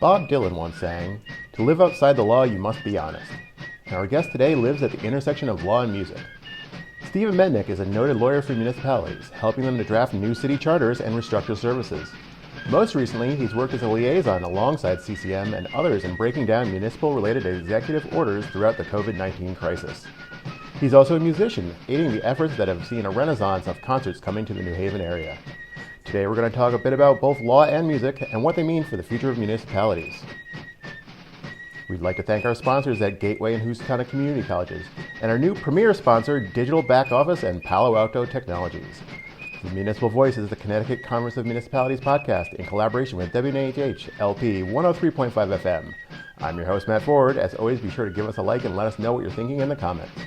Bob Dylan once sang, "To live outside the law, you must be honest." And our guest today lives at the intersection of law and music. Steven Mednick is a noted lawyer for municipalities, helping them to draft new city charters and restructure services. Most recently, he's worked as a liaison alongside CCM and others in breaking down municipal-related executive orders throughout the COVID-19 crisis. He's also a musician, aiding the efforts that have seen a renaissance of concerts coming to the New Haven area. Today we're going to talk a bit about both law and music and what they mean for the future of municipalities. We'd like to thank our sponsors at Gateway and Housatonic Community Colleges, and our new premier sponsor, Digital Back Office and Palo Alto Technologies. The Municipal Voice is the Connecticut Conference of Municipalities podcast in collaboration with WNHH LP 103.5 FM. I'm your host, Matt Ford. As always, be sure to give us a like and let us know what you're thinking in the comments.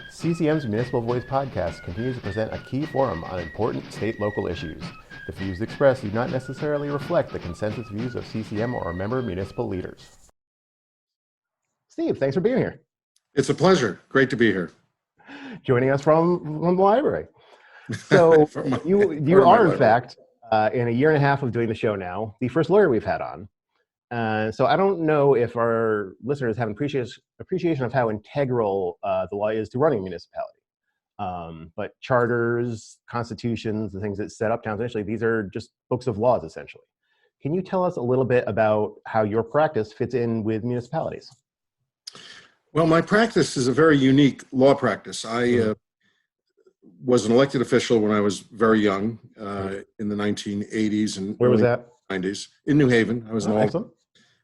CCM's Municipal Voice podcast continues to present a key forum on important state-local issues. The views expressed do not necessarily reflect the consensus views of CCM or our member municipal leaders. Steve, thanks for being here. It's a pleasure. Great to be here. Joining us from the library. So you are, in fact, in a year and a half of doing the show now, the first lawyer we've had on. So I don't know if our listeners have an appreciation of how integral the law is to running a municipality. But charters, constitutions, the things that set up towns, essentially, these are just books of laws, essentially. Can you tell us a little bit about how your practice fits in with municipalities? Well, my practice is a very unique law practice. I was an elected official when I was very young, in the 1980s and Where was that? 90s. In New Haven. I was an alderman. Excellent.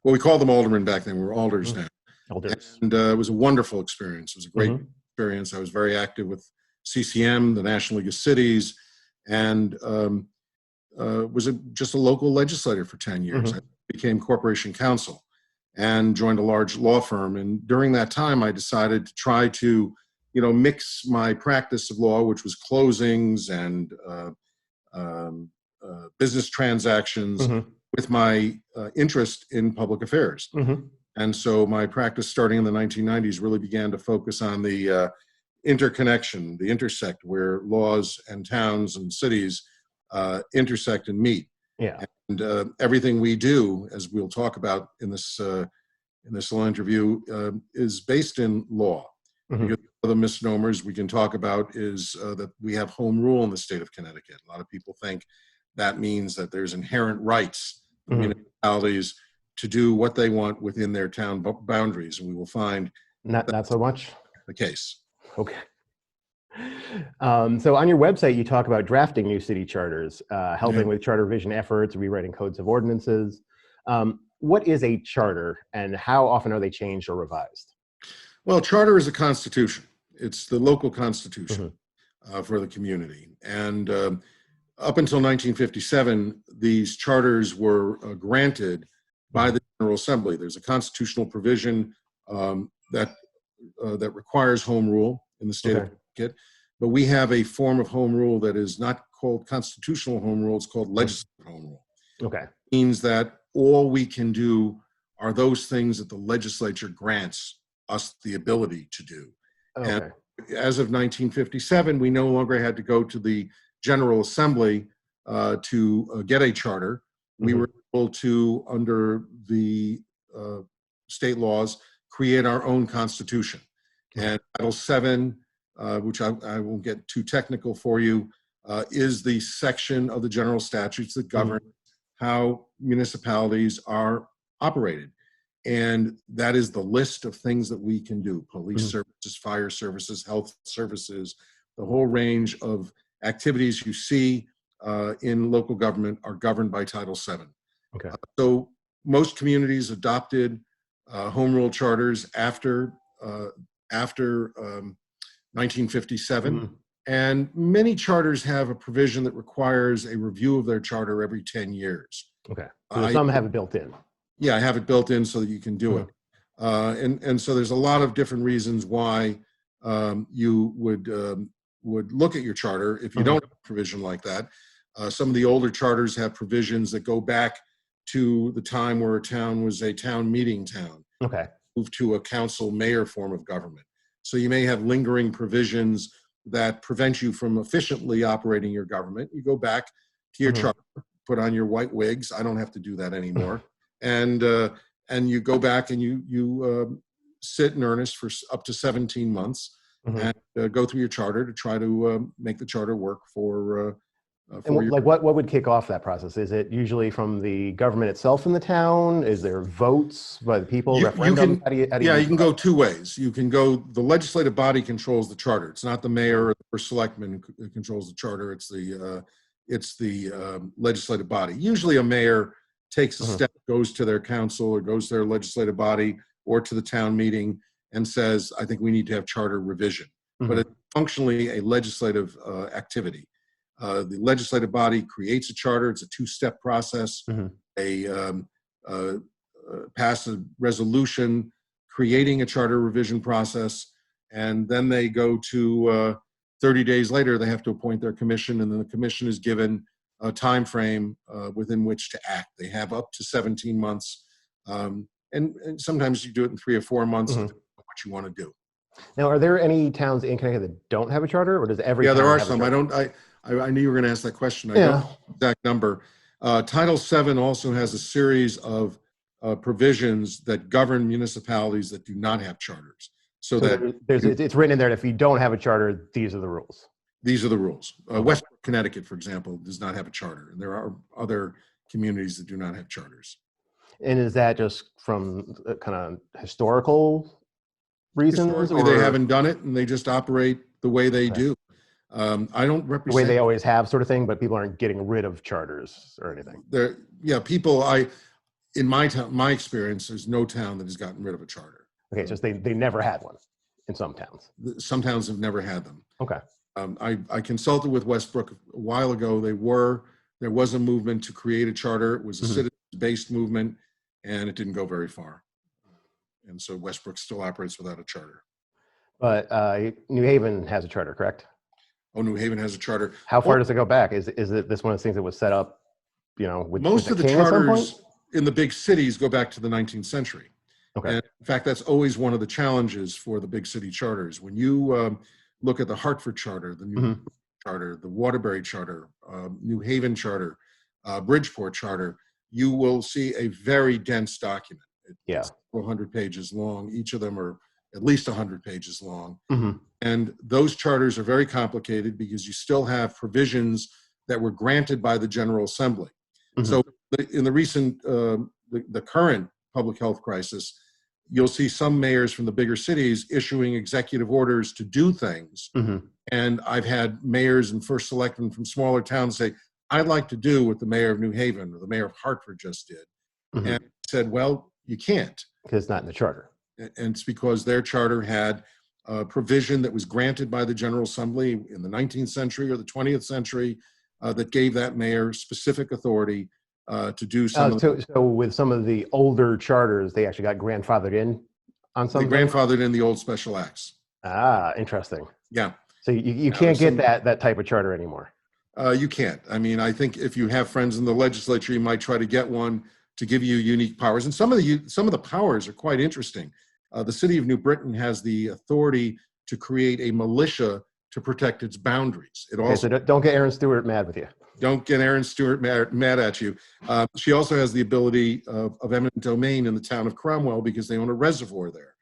Well, we called them aldermen back then. We were alders now. Alders. And it was a wonderful experience. It was a great experience. I was very active with CCM, the National League of Cities, and was just a local legislator for 10 years. I became corporation counsel and joined a large law firm. And during that time, I decided to try to, mix my practice of law, which was closings and business transactions, with my interest in public affairs. And so my practice starting in the 1990s really began to focus on the interconnection, the intersect where laws and towns and cities intersect and meet. Yeah. And everything we do, as we'll talk about in this little interview, is based in law. Because one of the misnomers we can talk about is that we have home rule in the state of Connecticut. A lot of people think that means that there's inherent rights for municipalities to do what they want within their town boundaries, and we will find Not so much the case. Okay. So on your website, you talk about drafting new city charters, helping with charter revision efforts, rewriting codes of ordinances. What is a charter, and how often are they changed or revised? Well, charter is a constitution. It's the local constitution for the community. And up until 1957, these charters were granted by the General Assembly. There's a constitutional provision that requires home rule in the state of Connecticut, but we have a form of home rule that is not called constitutional home rule, it's called legislative home rule. Okay. It means that all we can do are those things that the legislature grants us the ability to do. Okay. And as of 1957, we no longer had to go to the General Assembly to get a charter. We were able to, under the state laws, create our own constitution. And Title VII, which I won't get too technical for you, is the section of the general statutes that govern how municipalities are operated. And that is the list of things that we can do: police services, fire services, health services, the whole range of activities you see in local government are governed by Title VII. Okay. So most communities adopted home rule charters after 1957, and many charters have a provision that requires a review of their charter every 10 years. Okay. So some have it built in. Yeah, I have it built in so that you can do it. And so there's a lot of different reasons why you would look at your charter if you don't have a provision like that. Some of the older charters have provisions that go back to the time where a town was a town meeting town. Okay. Moved to a council mayor form of government. So you may have lingering provisions that prevent you from efficiently operating your government. You go back to your charter, put on your white wigs. I don't have to do that anymore. and you go back and you sit in earnest for up to 17 months Mhm. and go through your charter to try to make the charter work And for your. what would kick off that process? Is it usually from the government itself in the town? Is there votes by the people, You referendums? can, How do yeah, you you go can about go two ways. You can go, the legislative body controls the charter. It's not the mayor or the first selectman who controls the charter. It's the legislative body. Usually a mayor takes a it? step, goes to their council or goes to their legislative body or to the town meeting and says, I think we need to have charter revision. But Mhm. it's functionally a legislative activity. The legislative body creates a charter. It's a two-step process. Mhm. They pass a resolution creating a charter revision process, and then they go to 30 days later, they have to appoint their commission, and then the commission is given a time frame within which to act. They have up to 17 months, and sometimes you do it in 3 or 4 months, Mhm. depending on what you want to do. Now, are there any towns in Connecticut that don't have a charter, or does every Yeah, there town are have a some. charter? I knew you were going to ask that question. I don't Yeah. know the exact number. Title VII also has a series of provisions that govern municipalities that do not have charters. So So that it's written in there that if you don't have a charter, these are the rules. these are the rules. Okay. Westport, Connecticut, for example, does not have a charter, and there are other communities that do not have charters. And is that just from kind of historical reasons, Historically, they or haven't done it, and they just operate the way they okay, do. I don't the way represent they always have, sort of thing, but people aren't getting rid of charters or anything? there. Yeah, people. In my town, my experience, there's no town that has gotten rid of a charter. Okay, it's just they never had one in some towns. Some towns have never had them. Okay. I consulted with Westbrook a while ago. There was a movement to create a charter. It was a Mhm. citizen-based movement, and it didn't go very far. And so Westbrook still operates without a charter. But New Haven has a charter, correct? Oh, New Haven has a charter. How far does it go back? Is it this one of the things that was set up, with Most the of the king at some point? charters in the big cities go back to the 19th century. Okay. And in fact, that's always one of the challenges for the big city charters. When you look at the Hartford Charter, the New Mhm. Charter, the Waterbury Charter, New Haven Charter, Bridgeport Charter, you will see a very dense document. Yeah. It's 400 pages long. Each of them are at least 100 pages long. Mhm. And those charters are very complicated because you still have provisions that were granted by the General Assembly. Mhm. So in the recent, the current public health crisis, you'll see some mayors from the bigger cities issuing executive orders to do things. Mhm. And I've had mayors and first selectmen from smaller towns say, I'd like to do what the mayor of New Haven or the mayor of Hartford just did. Mhm. And I said, well, you can't. Because it's not in the charter. And it's because their charter had a provision that was granted by the General Assembly in the 19th century or the 20th century that gave that mayor specific authority to do some of the. So with some of the older charters, they actually got grandfathered in on They some things? grandfathered in the old special acts. Ah, interesting. Yeah. So you Now, can't there's get that type of charter anymore. You can't. I mean, I think if you have friends in the legislature, you might try to get one to give you unique powers. And some of the powers are quite interesting. The city of New Britain has the authority to create a militia to protect its boundaries. It Okay, also so don't get Aaron Stewart mad with you. don't get Aaron Stewart mad at you. She also has the ability of eminent domain in the town of Cromwell because they own a reservoir there.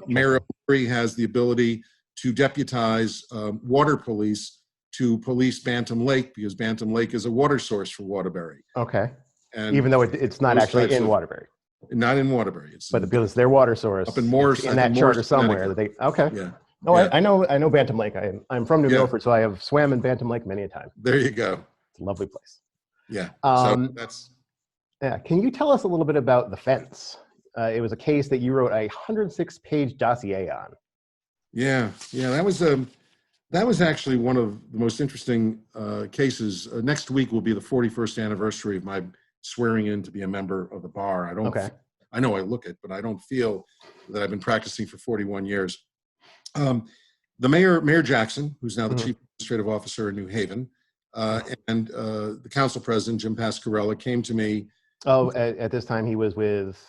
Mayor O'Leary has the ability to deputize water police to police Bantam Lake because Bantam Lake is a water source for Waterbury. Okay. And Even though it's not those actually types in of- Waterbury, not in Waterbury. It's but because it's their water source, up in Morris, it's I in think that charter Morris, somewhere that Connecticut. they. Okay. Yeah. No, Yeah. I know Bantam Lake. I'm from New Yeah. Milford, so I have swam in Bantam Lake many a time. There you go. It's a lovely place. Yeah. So that's. Yeah. Can you tell us a little bit about the fence? It was a case that you wrote a 106-page dossier on. Yeah. That was actually one of the most interesting cases. Next week will be the 41st anniversary of my swearing in to be a member of the bar. I know I look it, but I don't feel that I've been practicing for 41 years. The Mayor Jackson, who's now the chief administrative officer in New Haven, and the council president, Jim Pascarella, came to me. Oh, at this time he was with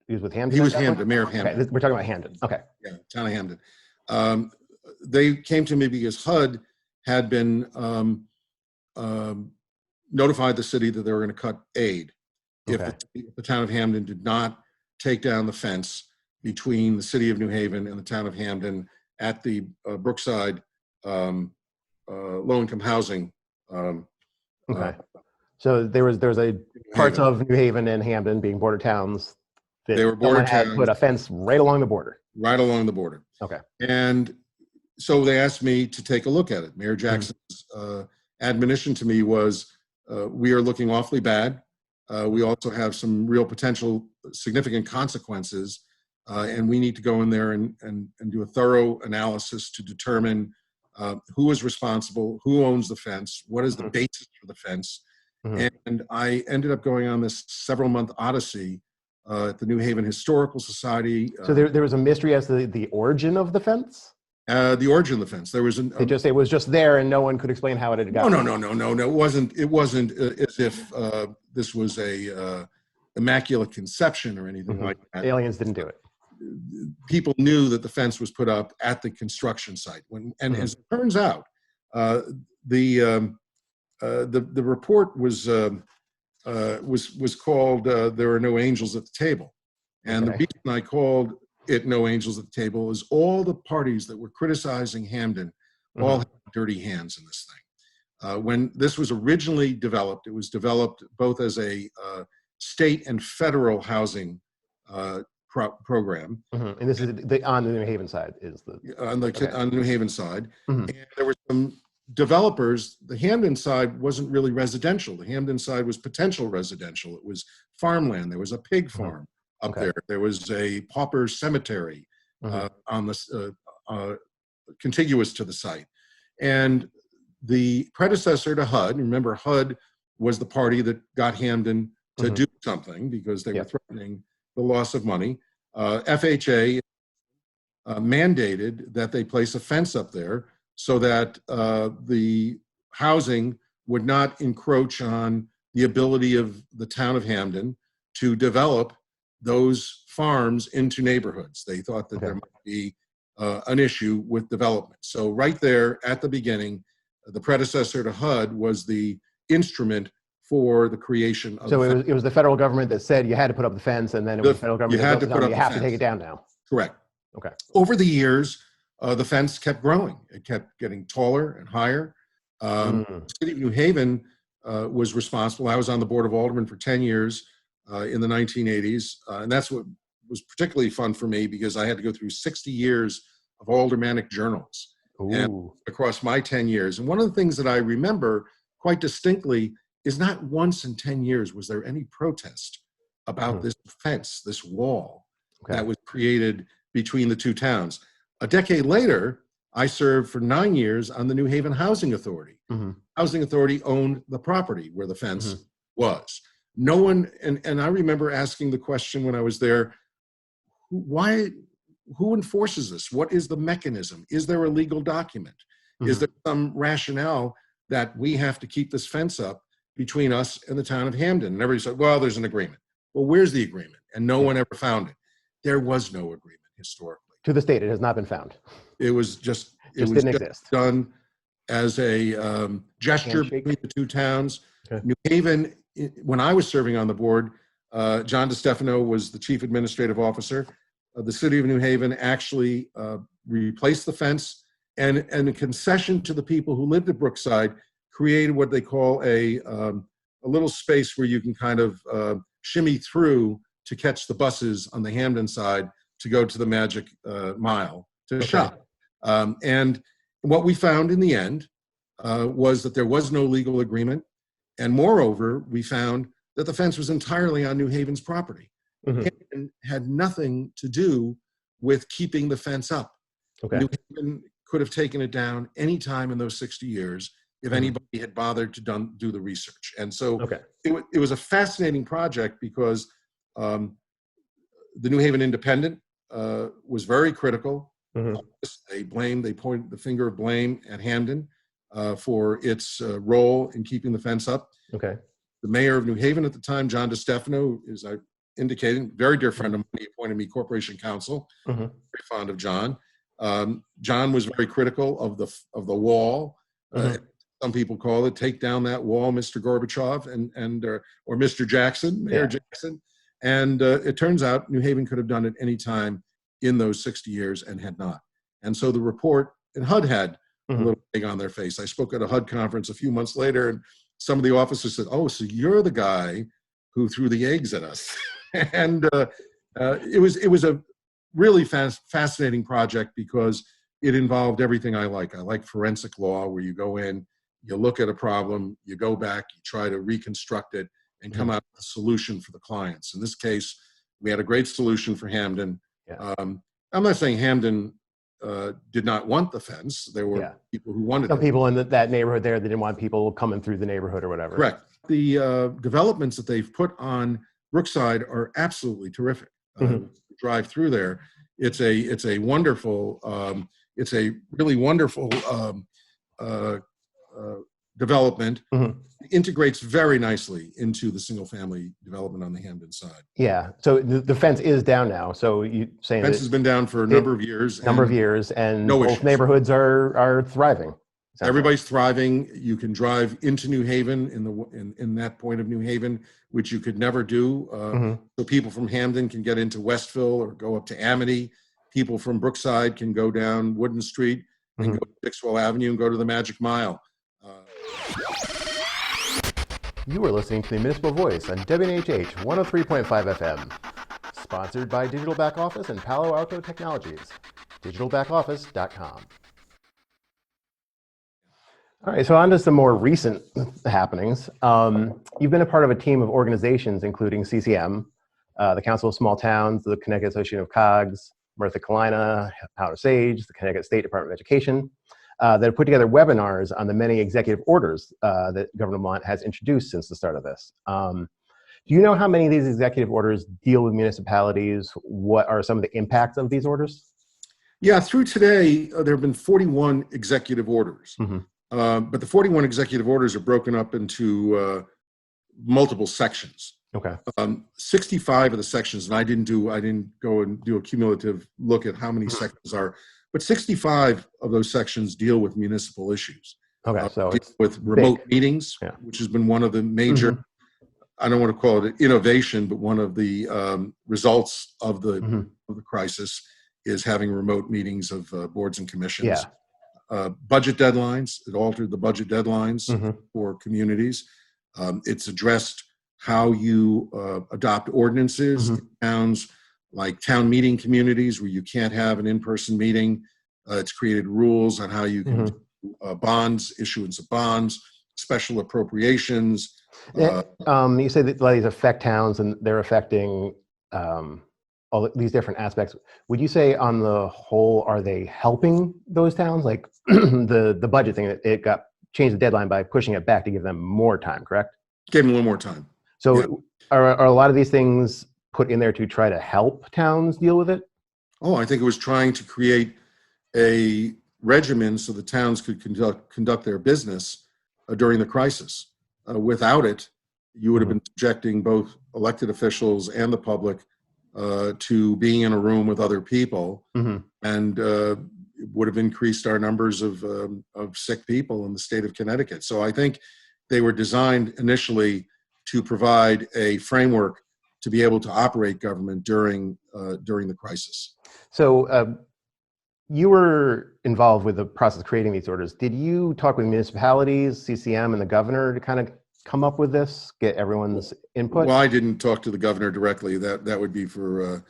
he was with Hamden? He was Hamden, mayor of Hamden. Okay, we're talking about Hamden. Okay. Yeah, town of Hamden. They came to me because HUD had been notified the city that they were going to cut aid. if Okay. the town of Hamden did not take down the fence between the city of New Haven and the town of Hamden at the Brookside low-income housing. Okay. So there's a parts Haven. of New Haven and Hamden being border towns that They were border someone had towns put a fence right along the border. right along the border. Okay. And so they asked me to take a look at it. Mayor Jackson's admonition to me was, we are looking awfully bad. We also have some real potential significant consequences. And we need to go in there and do a thorough analysis to determine who is responsible, who owns the fence, what is the basis for the fence. And I ended up going on this several-month odyssey at the New Haven Historical Society. So there was a mystery as to the origin of the fence? The origin of the fence. There was It was just there and no one could explain how it had gotten. No. It wasn't as if this was a immaculate conception or anything like that. Aliens didn't do it. People knew that the fence was put up at the construction site. As it turns out, the report was called "There Are No Angels at the Table," and the reason I called it "No Angels at the Table" is all the parties that were criticizing Hamden all had dirty hands in this thing. When this was originally developed, it was developed both as a state and federal housing program. And this is on the New Haven side on the New Haven side. And there were some developers. The Hamden side wasn't really residential. The Hamden side was potential residential. It was farmland. There was a pig farm up there. There was a pauper cemetery on the contiguous to the site. And the predecessor to HUD, remember HUD was the party that got Hamden to do something because they were threatening the loss of money. FHA mandated that they place a fence up there so that the housing would not encroach on the ability of the town of Hamden to develop those farms into neighborhoods. They thought that there might be an issue with development. So right there at the beginning, the predecessor to HUD was the instrument for the creation of. So it was the federal government that said you had to put up the fence, and then it was the federal government that said you have to take it down now. Correct. Okay. Over the years, the fence kept growing. It kept getting taller and higher. The city of New Haven was responsible. I was on the board of aldermen for 10 years in the 1980s, and that's what was particularly fun for me because I had to go through 60 years of aldermanic journals and across my 10 years. And one of the things that I remember quite distinctly is not once in 10 years was there any protest about this fence, this wall that was created between the two towns. A decade later, I served for 9 years on the New Haven Housing Authority. Housing Authority owned the property where the fence was. No one, and I remember asking the question when I was there, who enforces this? What is the mechanism? Is there a legal document? Is there some rationale that we have to keep this fence up between us and the town of Hamden? And everybody said, well, there's an agreement. Well, where's the agreement? And no one ever found it. There was no agreement historically. To this date, it has not been found. It was just didn't exist. Done as a gesture between the two towns. New Haven, when I was serving on the board, John DeStefano was the chief administrative officer. The city of New Haven actually replaced the fence, and a concession to the people who lived at Brookside created what they call a little space where you can kind of shimmy through to catch the buses on the Hamden side to go to the Magic Mile to shop. And what we found in the end was that there was no legal agreement. And moreover, we found that the fence was entirely on New Haven's property and had nothing to do with keeping the fence up. New Haven could have taken it down any time in those 60 years if anybody had bothered to do the research. And so it was a fascinating project because the New Haven Independent was very critical. They pointed the finger of blame at Hamden for its role in keeping the fence up. The mayor of New Haven at the time, John DeStefano, as I indicated, very dear friend of mine, he appointed me corporation counsel. Very fond of John. John was very critical of the wall. some people call it, take down that wall, Mr. Gorbachev or Mr. Jackson, Mayor Jackson. And it turns out New Haven could have done it any time in those 60 years and had not. And so the report, and HUD had a little egg on their face. I spoke at a HUD conference a few months later, and some of the officers said, "Oh, so you're the guy who threw the eggs at us." And it was a really fascinating project because it involved everything I like. I like forensic law, where you go in, you look at a problem, you go back, you try to reconstruct it, and come out with a solution for the clients. In this case, we had a great solution for Hamden. I'm not saying Hamden did not want the fence. There were people who wanted some people in that neighborhood there that didn't want people coming through the neighborhood or whatever. Correct. The developments that they've put on Brookside are absolutely terrific. Drive through there. It's a wonderful, it's a really wonderful development. It integrates very nicely into the single family development on the Hamden side. Yeah. So the fence is down now. So you saying the fence has been down for a number of years. And no both issues. Neighborhoods are thriving. Everybody's thriving. You can drive into New Haven in that point of New Haven, which you could never do. So people from Hamden can get into Westville or go up to Amity. People from Brookside can go down Wooden Street and go to Dixwell Avenue and go to the Magic Mile. You are listening to the Municipal Voice on WNHH 103.5 FM. Sponsored by Digital Back Office and Palo Alto Technologies. digitalbackoffice.com. All right, so on to some more recent happenings. You've been a part of a team of organizations, including CCM, the Council of Small Towns, the Connecticut Association of COGS, Martha Kalina, Powder Sage, the Connecticut State Department of Education, that have put together webinars on the many executive orders that Governor Mont has introduced since the start of this. Do you know how many of these executive orders deal with municipalities? What are some of the impacts of these orders? Yeah, through today, there have been 41 executive orders. But the 41 executive orders are broken up into multiple sections. Okay. 65 of the sections, and I didn't go and do a cumulative look at how many sections are, but 65 of those sections deal with municipal issues. Okay, so deal with remote big. meetings, which has been one of the major, I don't want to call it an innovation, but one of the results of the crisis is having remote meetings of boards and commissions. Budget deadlines, it altered the budget deadlines for communities. It's addressed how you adopt ordinances in towns like town meeting communities where you can't have an in-person meeting. It's created rules on how you can do bonds, issuance of bonds, special appropriations. You say that these affect towns and they're affecting all these different aspects. Would you say on the whole, are they helping those towns? Like the budget thing, it got changed the deadline by pushing it back to give them more time, correct? Gave them a little more time. So are a lot of these things put in there to try to help towns deal with it? Oh, I think it was trying to create a regimen so the towns could conduct their business during the crisis. Without it, you would have been subjecting both elected officials and the public to being in a room with other people, and it would have increased our numbers of sick people in the state of Connecticut. So I think they were designed initially to provide a framework to be able to operate government during the crisis. So you were involved with the process of creating these orders. Did you talk with municipalities, CCM, and the governor to kind of come up with this, get everyone's input? Well, I didn't talk to the governor directly. That would be for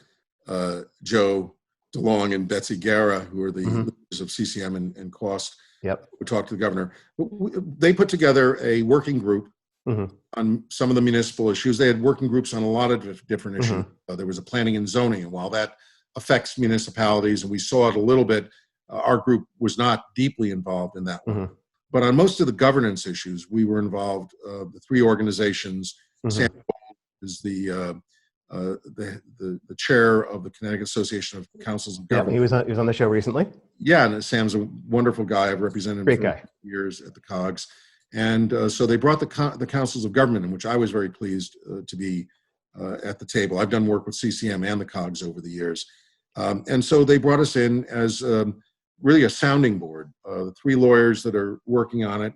Joe DeLong and Betsy Guerra, who are the leaders of CCM and Cost. Would talk to the governor. They put together a working group on some of the municipal issues. They had working groups on a lot of different issues. There was a planning and zoning, and while that affects municipalities, and we saw it a little bit, our group was not deeply involved in that one. But on most of the governance issues, we were involved. The three organizations, Sam is the chair of the Connecticut Association of Councils of Government. He was on the show recently. Yeah, and Sam's a wonderful guy. I've represented him for years at the COGS. And so they brought the councils of government in, which I was very pleased to be at the table. I've done work with CCM and the COGS over the years. And so they brought us in as really a sounding board. The three lawyers that are working on it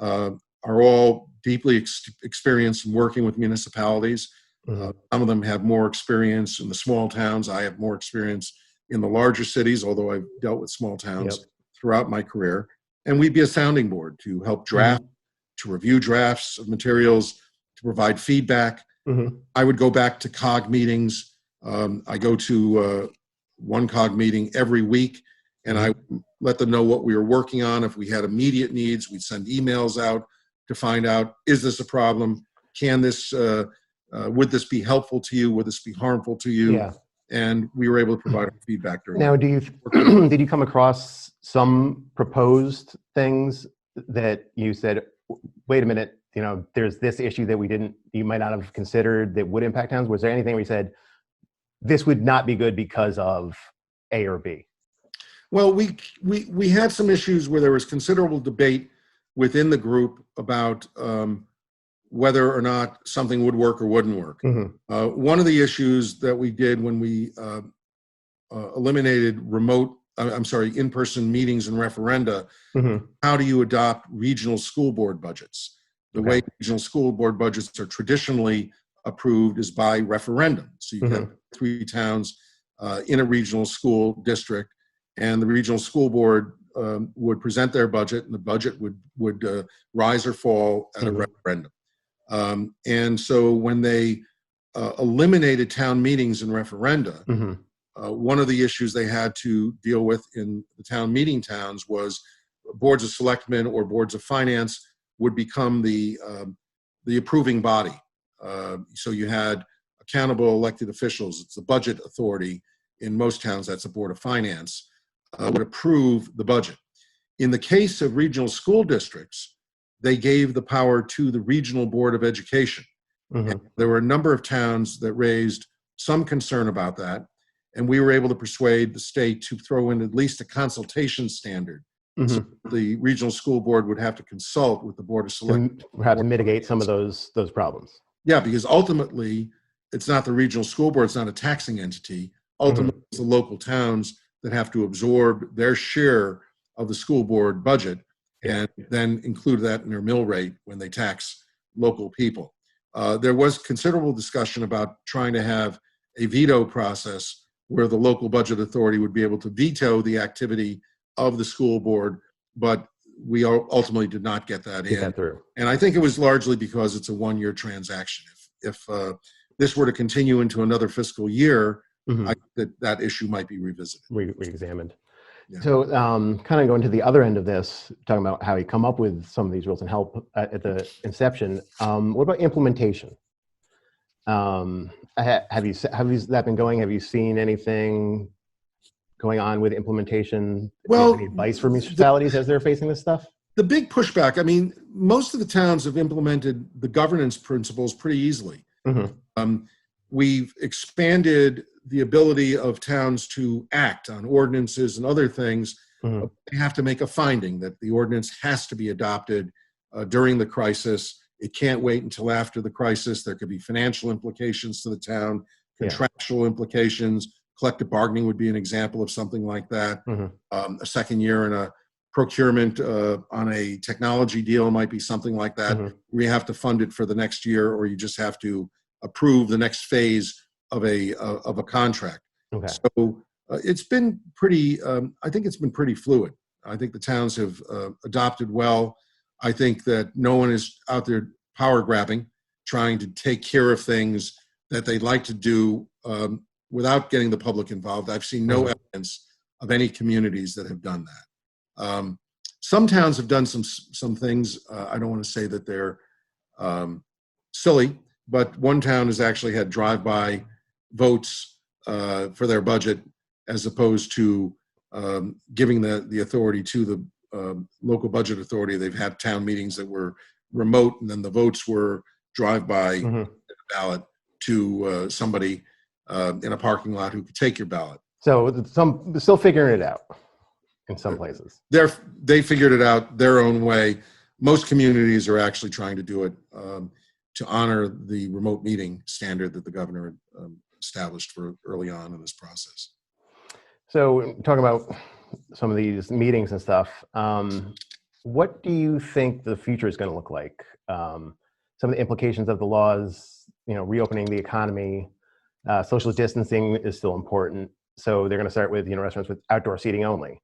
are all deeply experienced in working with municipalities. Some of them have more experience in the small towns. I have more experience in the larger cities, although I've dealt with small towns throughout my career. And we'd be a sounding board to help draft, to review drafts of materials, to provide feedback. I would go back to COG meetings. I go to one COG meeting every week, and I let them know what we were working on. If we had immediate needs, we'd send emails out to find out, is this a problem? Can this, would this be helpful to you? Would this be harmful to you? Yeah. And we were able to provide feedback during Now, that. did you come across some proposed things that you said, wait a minute, there's this issue that you might not have considered that would impact towns? Was there anything where you said, this would not be good because of A or B? Well, we had some issues where there was considerable debate within the group about whether or not something would work or wouldn't work. One of the issues that we did when we eliminated in-person meetings and referenda, how do you adopt regional school board budgets? The way regional school board budgets are traditionally approved is by referendum. So you have 3 towns in a regional school district, and the regional school board would present their budget, and the budget would rise or fall at a referendum. And so when they eliminated town meetings and referenda, one of the issues they had to deal with in the town meeting towns was boards of selectmen or boards of finance would become the approving body. So you had accountable elected officials. It's the budget authority. In most towns, that's a board of finance, would approve the budget. In the case of regional school districts, they gave the power to the regional board of education. There were a number of towns that raised some concern about that, and we were able to persuade the state to throw in at least a consultation standard. So the regional school board would have to consult with the board of selectmen. Perhaps mitigate some of those problems. Yeah, because ultimately, it's not the regional school board, it's not a taxing entity. Ultimately, it's the local towns that have to absorb their share of the school board budget and then include that in their mill rate when they tax local people. There was considerable discussion about trying to have a veto process where the local budget authority would be able to veto the activity of the school board, but we ultimately did not get that in. And I think it was largely because it's a one-year transaction. If this were to continue into another fiscal year, I think that issue might be revisited. Re-examined. Yeah. So kind of going to the other end of this, talking about how you come up with some of these rules and help at the inception. What about implementation? Have that been going? Have you seen anything going on with implementation? Well, any advice for municipalities as they're facing this stuff? The big pushback, I mean, most of the towns have implemented the governance principles pretty easily. We've expanded the ability of towns to act on ordinances and other things. They have to make a finding that the ordinance has to be adopted during the crisis. It can't wait until after the crisis. There could be financial implications to the town, contractual implications. Collective bargaining would be an example of something like that. A second year in a procurement on a technology deal might be something like that. We have to fund it for the next year, or you just have to approve the next phase of a contract. So it's been pretty, I think it's been pretty fluid. I think the towns have adopted well. I think that no one is out there power grabbing, trying to take care of things that they'd like to do without getting the public involved. I've seen no evidence of any communities that have done that. Some towns have done some things. I don't want to say that they're silly, but one town has actually had drive-by votes for their budget, as opposed to giving the authority to the local budget authority. They've had town meetings that were remote, and then the votes were drive-by ballot to somebody in a parking lot who could take your ballot. So some still figuring it out in some places. They figured it out their own way. Most communities are actually trying to do it to honor the remote meeting standard that the governor established for early on in this process. So talking about some of these meetings and stuff, What do you think the future is going to look like? Some of the implications of the laws, reopening the economy, social distancing is still important. So they're going to start with, restaurants with outdoor seating only.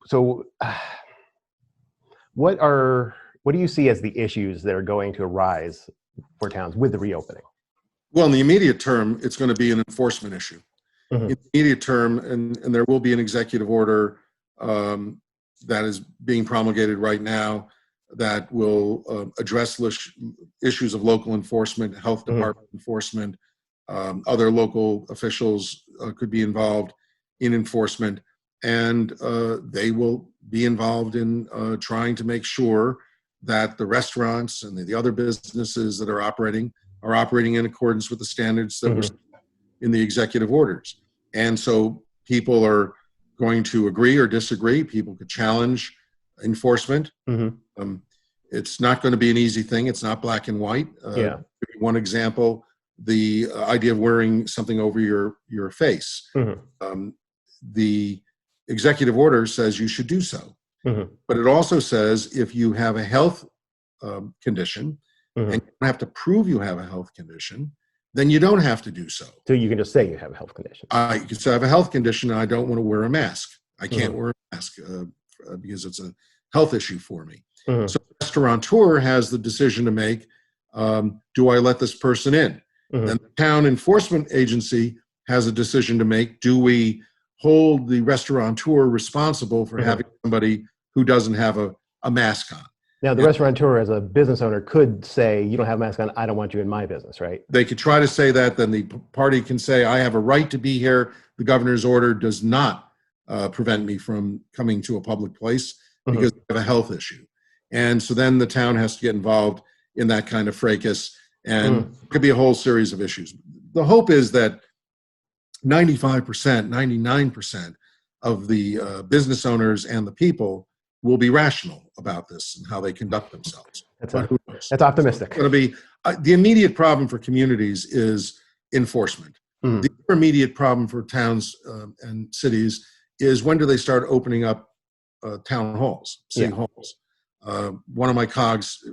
So what do you see as the issues that are going to arise for towns with the reopening? Well, in the immediate term, it's going to be an enforcement issue. Mm-hmm. In the immediate term, and there will be an executive order that is being promulgated right now that will address issues of local enforcement, health department enforcement. Other local officials could be involved in enforcement, and they will be involved in trying to make sure that the restaurants and the other businesses that are operating in accordance with the standards that were in the executive orders. And so people are going to agree or disagree. People could challenge enforcement. It's not going to be an easy thing. It's not black and white. One example, the idea of wearing something over your face. The executive order says you should do so. But it also says if you have a health condition and you don't have to prove you have a health condition, then you don't have to do so. So you can just say you have a health condition. I could say I have a health condition and I don't want to wear a mask. I can't wear a mask because it's a health issue for me. So the restaurateur has the decision to make, do I let this person in? Then the town enforcement agency has a decision to make, do we hold the restaurateur responsible for having somebody who doesn't have a mask on? Now, the restaurateur as a business owner could say, you don't have a mask on, I don't want you in my business, right? They could try to say that, then the party can say, I have a right to be here. The governor's order does not prevent me from coming to a public place because I have a health issue. And so then the town has to get involved in that kind of fracas, and it could be a whole series of issues. The hope is that 95%, 99% of the business owners and the people will be rational about this and how they conduct themselves. That's optimistic. It's going to be the immediate problem for communities is enforcement. The immediate problem for towns and cities is when do they start opening up town halls, city halls. One of my COGs,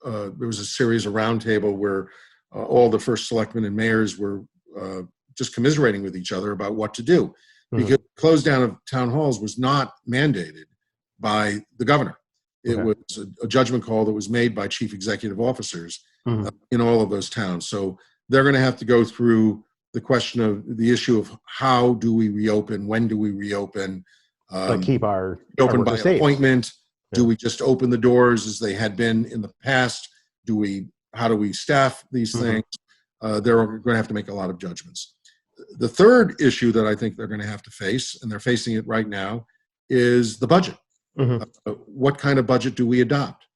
there was a series of roundtable where all the first selectmen and mayors were just commiserating with each other about what to do, because close down of town halls was not mandated by the governor. It was a judgment call that was made by chief executive officers in all of those towns. So they're going to have to go through the question of the issue of how do we reopen, when do we reopen, but keep our open by safe. appointment. Do we just open the doors as they had been in the past? How do we staff these things? They're going to have to make a lot of judgments. The third issue that I think they're going to have to face, and they're facing it right now, is the budget. What kind of budget do we adopt?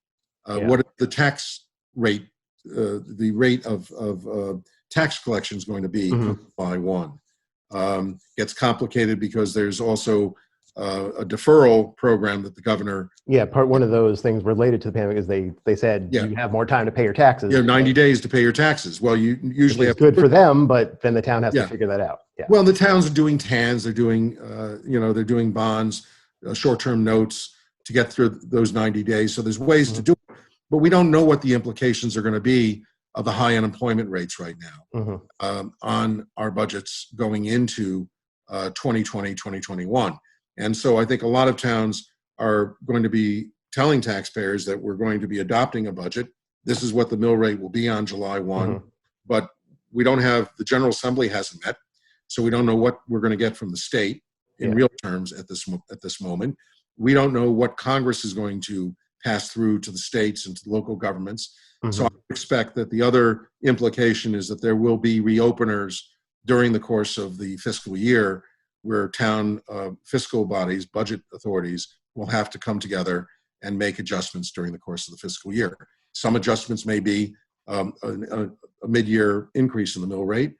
What is the tax rate, the rate of tax collection is going to be by one? Gets complicated because there's also a deferral program that the governor. One of those things related to the pandemic is they said you have more time to pay your taxes. 90 days to pay your taxes. Well, you usually have good for them, but then the town has to figure that out. Well, the towns are doing TANs, they're doing they're doing bonds, short-term notes to get through those 90 days. So there's ways to do it, but we don't know what the implications are going to be of the high unemployment rates right now on our budgets going into 2020, 2021. And so I think a lot of towns are going to be telling taxpayers that we're going to be adopting a budget. This is what the mill rate will be on July 1, but we don't have, the General Assembly hasn't met, so we don't know what we're going to get from the state in real terms at this moment. We don't know what Congress is going to pass through to the states and to the local governments. So I expect that the other implication is that there will be reopeners during the course of the fiscal year where town fiscal bodies, budget authorities, will have to come together and make adjustments during the course of the fiscal year. Some adjustments may be a mid-year increase in the mill rate,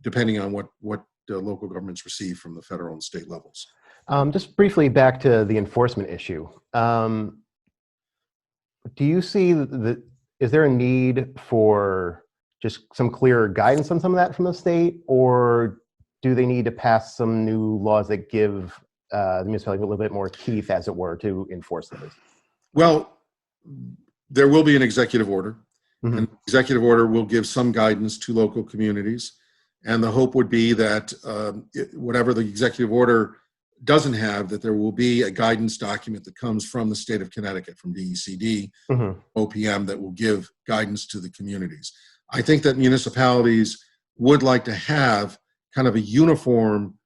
depending on what local governments receive from the federal and state levels. Just briefly back to the enforcement issue. Do you see is there a need for just some clearer guidance on some of that from the state, or do they need to pass some new laws that give the municipality a little bit more teeth, as it were, to enforce those? Well, there will be an executive order, Mm-hmm. and the executive order will give some guidance to local communities. And the hope would be that whatever the executive order doesn't have, that there will be a guidance document that comes from the state of Connecticut, from DECD, Mm-hmm. OPM, that will give guidance to the communities. I think that municipalities would like to have kind of a uniform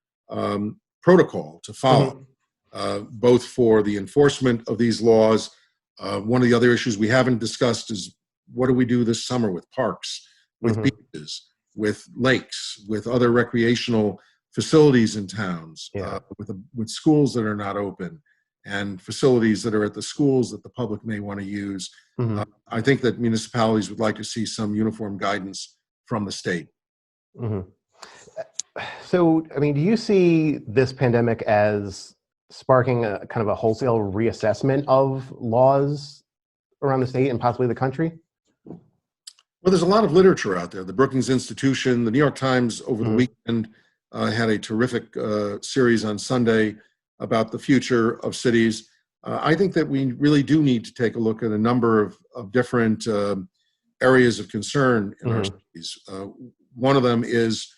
protocol to follow, both for the enforcement of these laws. One of the other issues we haven't discussed is, what do we do this summer with parks, with beaches, with lakes, with other recreational facilities in towns, with schools that are not open, and facilities that are at the schools that the public may want to use. I think that municipalities would like to see some uniform guidance from the state. So, I mean, do you see this pandemic as sparking a kind of a wholesale reassessment of laws around the state and possibly the country? Well, there's a lot of literature out there. The Brookings Institution, the New York Times over the weekend had a terrific series on Sunday about the future of cities. I think that we really do need to take a look at a number of different areas of concern in our cities. One of them is,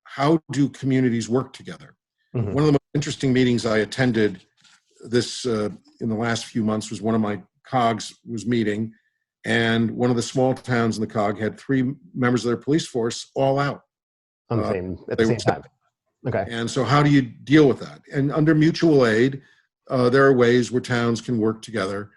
how do communities work together? One of the most interesting meetings I attended this in the last few months was one of my COGs was meeting, and one of the small towns in the COG had 3 members of their police force all out at the same time. Okay. And so how do you deal with that? And under mutual aid, there are ways where towns can work together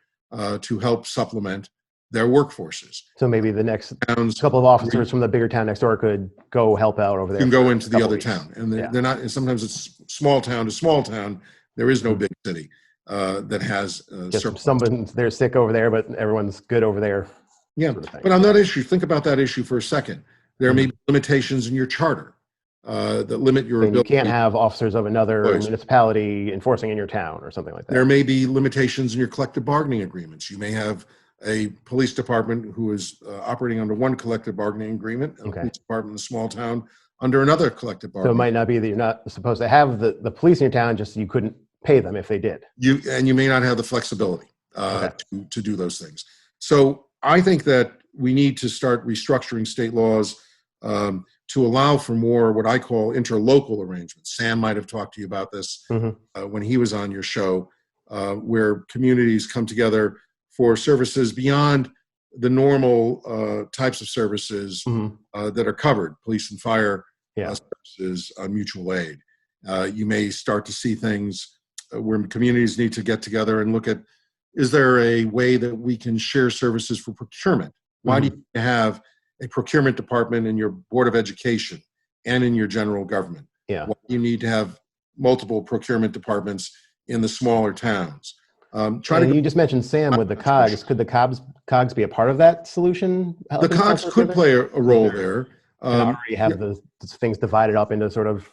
to help supplement their workforces. So maybe the next couple of officers from the bigger town next door could go help out over there. You can go into the other town, and they're not. And sometimes it's small town to small town. There is no big city that has someone they're sick over there, but everyone's good over there. Yeah, sort of, but on that issue, think about that issue for a second. There may be limitations in your charter that limit your ability. You can't have officers of another municipality enforcing in your town or something like that. There may be limitations in your collective bargaining agreements. You may have a police department who is operating under one collective bargaining agreement, and a police department in a small town under another collective bargaining. So it might not be that you're not supposed to have the police in your town, just you couldn't pay them if they did. You may not have the flexibility to do those things. So I think that we need to start restructuring state laws to allow for more what I call interlocal arrangements. Sam might have talked to you about this when he was on your show, where communities come together for services beyond the normal types of services that are covered, police and fire services on mutual aid. You may start to see things where communities need to get together and look at, is there a way that we can share services for procurement? Why do you have a procurement department in your Board of Education and in your general government? Why do you need to have multiple procurement departments in the smaller towns? You just mentioned Sam with the COGs. Could the COGs be a part of that solution? The COGs could play a role there. Already have the things divided up into sort of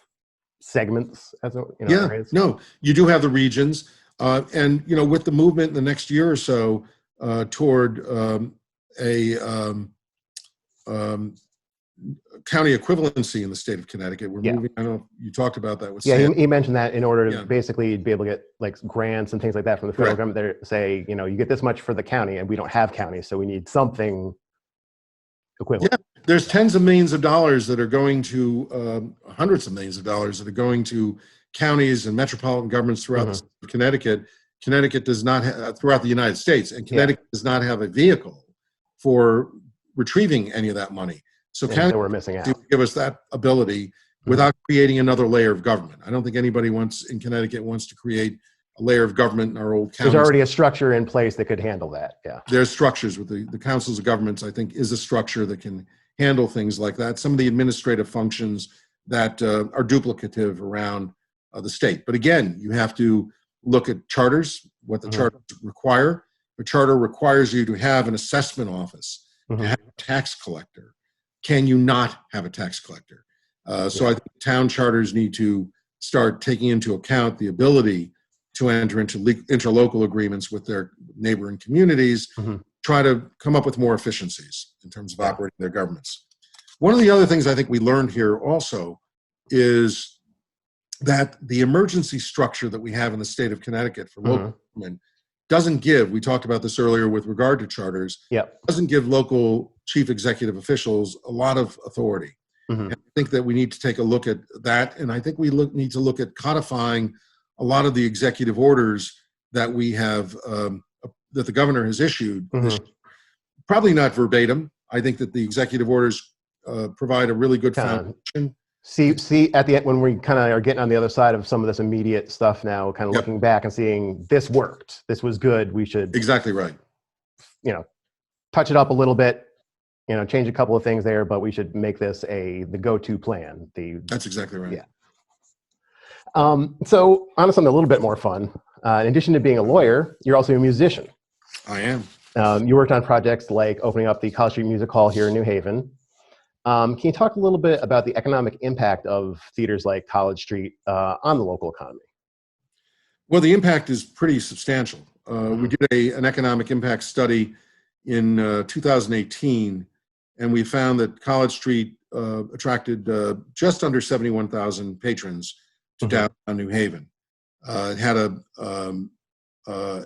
segments, as areas. No, you do have the regions, and with the movement in the next year or so toward county equivalency in the state of Connecticut. We're moving. I don't know. You talked about that with Sam. He mentioned that in order to basically be able to get like grants and things like that from the federal government. They say, you get this much for the county, and we don't have counties, so we need something equivalent. Yeah, there's tens of millions of dollars that are going to hundreds of millions of dollars that are going to counties and metropolitan governments throughout the state of Connecticut. Connecticut does not have throughout the United States, and Connecticut does not have a vehicle for retrieving any of that money. So counties we're missing out. Give us that ability without creating another layer of government. I don't think anybody in Connecticut wants to create a layer of government in our old counties. There's already a structure in place that could handle that. Yeah. There's structures with the councils of governments, I think, is a structure that can handle things like that. Some of the administrative functions that are duplicative around the state. But again, you have to look at charters, what the charters require. The charter requires you to have an assessment office, to have a tax collector. Can you not have a tax collector? So I think town charters need to start taking into account the ability to enter into interlocal agreements with their neighboring communities, try to come up with more efficiencies in terms of operating their governments. One of the other things I think we learned here also is that the emergency structure that we have in the state of Connecticut for local government doesn't give, we talked about this earlier with regard to charters, doesn't give local chief executive officials a lot of authority. And I think that we need to take a look at that. And I think we need to look at codifying a lot of the executive orders that we have, that the governor has issued. Probably not verbatim. I think that the executive orders provide a really good foundation. See at the end, when we kind of are getting on the other side of some of this immediate stuff now, kind of looking back and seeing this worked, this was good, we should exactly right. Touch it up a little bit, change a couple of things there, but we should make this the go-to plan. That's exactly right. Yeah. So on to something a little bit more fun. In addition to being a lawyer, you're also a musician. I am. You worked on projects like opening up the College Street Music Hall here in New Haven. Can you talk a little bit about the economic impact of theaters like College Street on the local economy? Well, the impact is pretty substantial. We did an economic impact study in 2018, and we found that College Street attracted just under 71,000 patrons to downtown New Haven. It had a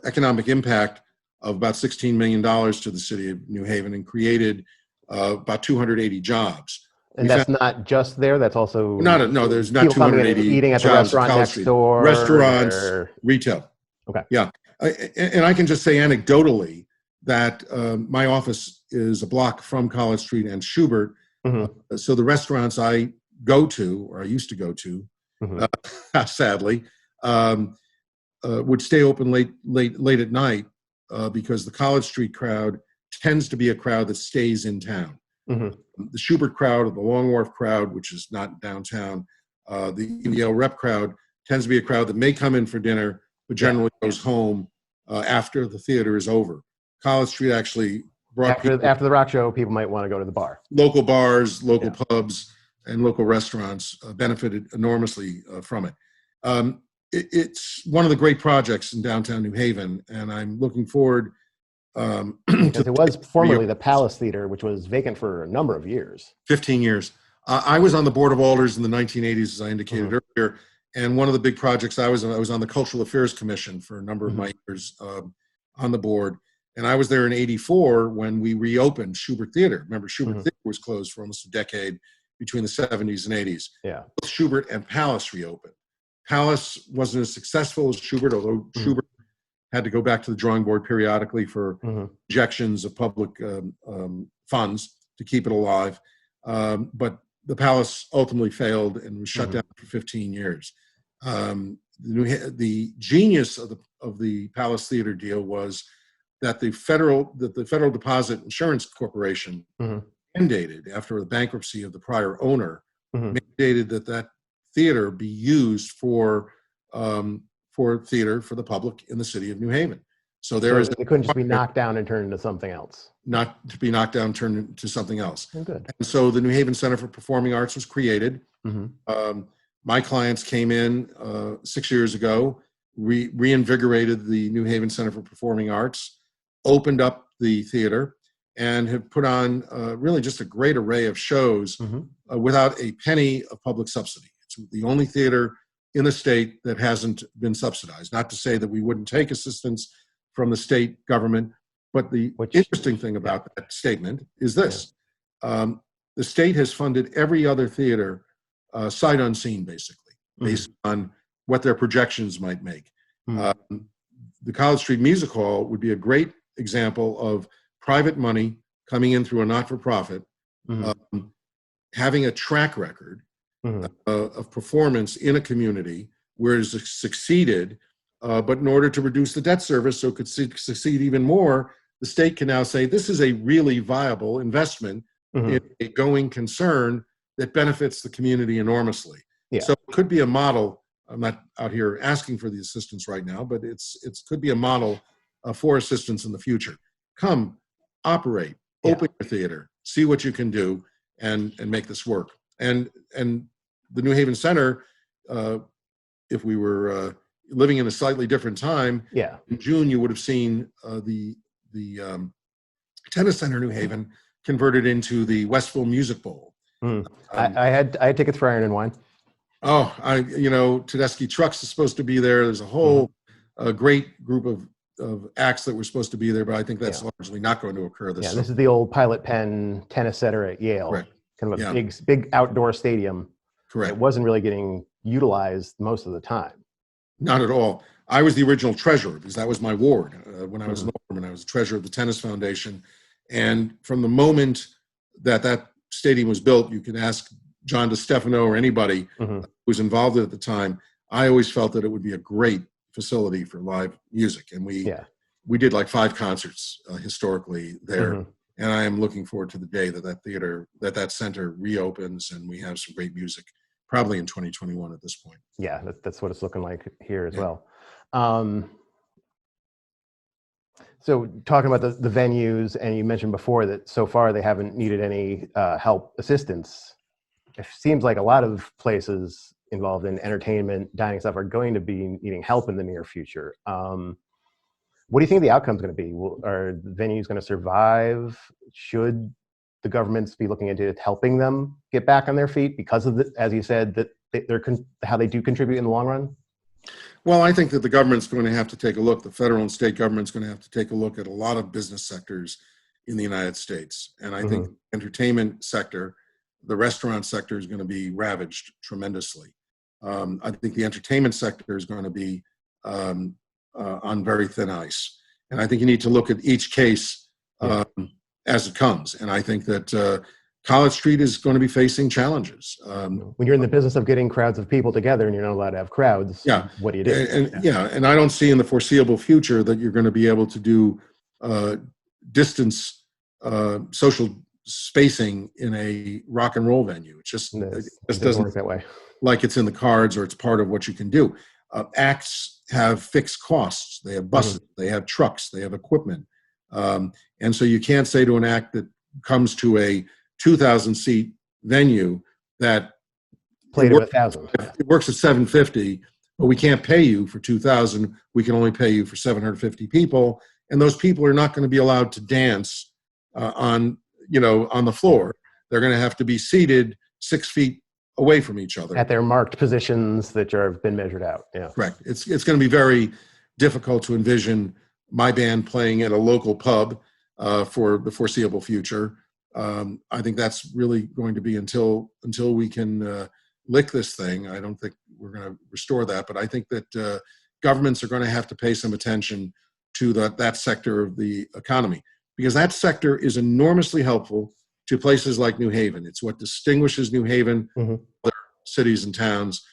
economic impact of about $16 million to the city of New Haven and created about 280 jobs. And that's not just there, that's also... No, there's not 280 eating at the restaurant next door? Restaurants, retail. Okay. Yeah. And I can just say anecdotally that my office is a block from College Street and Schubert. So the restaurants I go to, or I used to go to, sadly, would stay open late at night because the College Street crowd tends to be a crowd that stays in town. The Schubert crowd, or the Long Wharf crowd, which is not downtown, the Yale Rep crowd tends to be a crowd that may come in for dinner, but generally goes home after the theater is over. College Street actually brought after the rock show, people might want to go to the bar. Local bars, local pubs, and local restaurants benefited enormously from it. It's one of the great projects in downtown New Haven, and I'm looking forward because it was formerly the Palace Theater, which was vacant for a number of years. 15 years. I was on the Board of Alders in the 1980s, as I indicated earlier, and one of the big projects I was on the Cultural Affairs Commission for a number of my years on the board. And I was there in '84 when we reopened Schubert Theater. Remember, Schubert Theater was closed for almost a decade between the 70s and 80s. Yeah. Both Schubert and Palace reopened. Palace wasn't as successful as Schubert, although Schubert had to go back to the drawing board periodically for injections of public funds to keep it alive. But the Palace ultimately failed and was shut down for 15 years. The genius of the Palace Theater deal was that the Federal Deposit Insurance Corporation mandated, after the bankruptcy of the prior owner, mandated that theater be used for theater for the public in the city of New Haven. So it couldn't just be knocked down and turned into something else. Not to be knocked down and turned into something else. Oh, good. And so the New Haven Center for Performing Arts was created. My clients came in 6 years ago, reinvigorated the New Haven Center for Performing Arts, opened up the theater, and have put on really just a great array of shows without a penny of public subsidy. It's the only theater in the state that hasn't been subsidized. Not to say that we wouldn't take assistance from the state government, but the interesting thing about that statement is this. The state has funded every other theater sight unseen, basically, based on what their projections might make. The College Street Music Hall would be a great example of private money coming in through a not-for-profit, having a track record of performance in a community where it's succeeded, but in order to reduce the debt service so it could succeed even more, the state can now say this is a really viable investment in a going concern that benefits the community enormously. So it could be a model. I'm not out here asking for the assistance right now, but it could be a model for assistance in the future. Come, operate, open your theater, see what you can do, and make this work. And the New Haven Center, if we were living in a slightly different time, in June you would have seen the Tennis Center New Haven converted into the Westville Music Bowl. I had tickets for Iron and Wine. Tedeschi Trucks is supposed to be there. There's a whole great group of acts that were supposed to be there, but I think that's largely not going to occur this summer. This is the old Pilot Pen Tennis Center at Yale. Correct. Kind of a big outdoor stadium. Correct. It wasn't really getting utilized most of the time. Not at all. I was the original treasurer because that was my ward. When I was an alderman, I was treasurer of the Tennis Foundation. And from the moment that stadium was built, you can ask John DeStefano or anybody who was involved at the time. I always felt that it would be a great facility for live music. And we did like 5 concerts historically there. And I am looking forward to the day that center reopens and we have some great music, probably in 2021 at this point. Yeah, that's what it's looking like here as well. So talking about the venues, and you mentioned before that so far they haven't needed any assistance. It seems like a lot of places involved in entertainment, dining stuff are going to be needing help in the near future. What do you think the outcome is going to be? Are the venues going to survive? Should the governments be looking into helping them get back on their feet because of, as you said, that how they do contribute in the long run? Well, I think that the government's going to have to take a look. The federal and state government's going to have to take a look at a lot of business sectors in the United States. And I think the entertainment sector, the restaurant sector is going to be ravaged tremendously. I think the entertainment sector is going to be on very thin ice. And I think you need to look at each case as it comes. And I think that College Street is going to be facing challenges. When you're in the business of getting crowds of people together and you're not allowed to have crowds, what do you do? And I don't see in the foreseeable future that you're going to be able to do distance social spacing in a rock and roll venue. It just doesn't work that way. Like it's in the cards or it's part of what you can do. Acts have fixed costs. They have buses, they have trucks, they have equipment. And so you can't say to an act that comes to a 2,000 seat venue that played at 1,000. It works at 750, but we can't pay you for 2,000. We can only pay you for 750 people. And those people are not going to be allowed to dance on the floor. They're going to have to be seated 6 feet away from each other at their marked positions that have been measured out. Yeah, correct. It's going to be very difficult to envision my band playing at a local pub for the foreseeable future. I think that's really going to be until we can lick this thing. I don't think we're going to restore that, but I think that governments are going to have to pay some attention to that sector of the economy, because that sector is enormously helpful to places like New Haven. It's what distinguishes New Haven from other cities and towns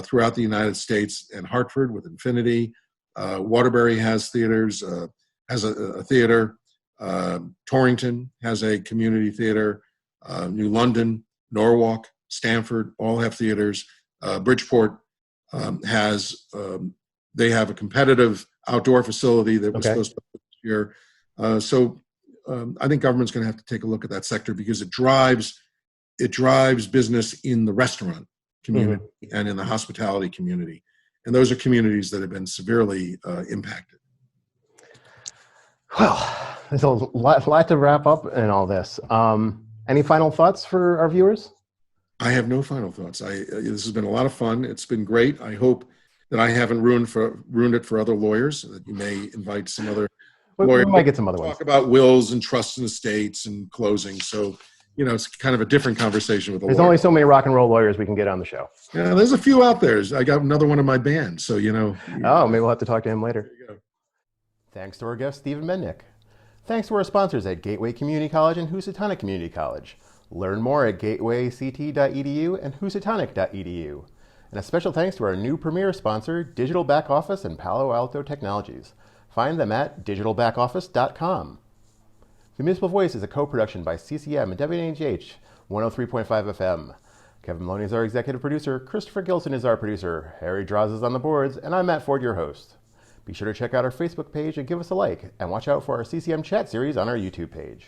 throughout the United States, and Hartford with Infinity. Waterbury has theaters, has a theater. Torrington has a community theater. New London, Norwalk, Stamford all have theaters. Bridgeport they have a competitive outdoor facility that was supposed to be this year. I think government's going to have to take a look at that sector, because it drives business in the restaurant community and in the hospitality community. And those are communities that have been severely impacted. Well, there's a lot to wrap up in all this. Any final thoughts for our viewers? I have no final thoughts. This has been a lot of fun. It's been great. I hope that I haven't ruined it for other lawyers, that you may invite some other lawyers. We might get some other ones. Talk about wills and trusts and estates and closing. So, it's kind of a different conversation with a lawyer. There's only so many rock and roll lawyers we can get on the show. Yeah, there's a few out there. I got another one in my band, so Oh, maybe we'll have to talk to him later. There you go. Thanks to our guest, Steven Mednick. Thanks to our sponsors at Gateway Community College and Housatonic Community College. Learn more at gatewayct.edu and housatonic.edu. And a special thanks to our new premier sponsor, Digital Back Office and Palo Alto Technologies. Find them at digitalbackoffice.com. The Municipal Voice is a co-production by CCM and WNHH 103.5 FM. Kevin Maloney is our executive producer, Christopher Gilson is our producer, Harry Draws is on the boards, and I'm Matt Ford, your host. Be sure to check out our Facebook page and give us a like, and watch out for our CCM chat series on our YouTube page.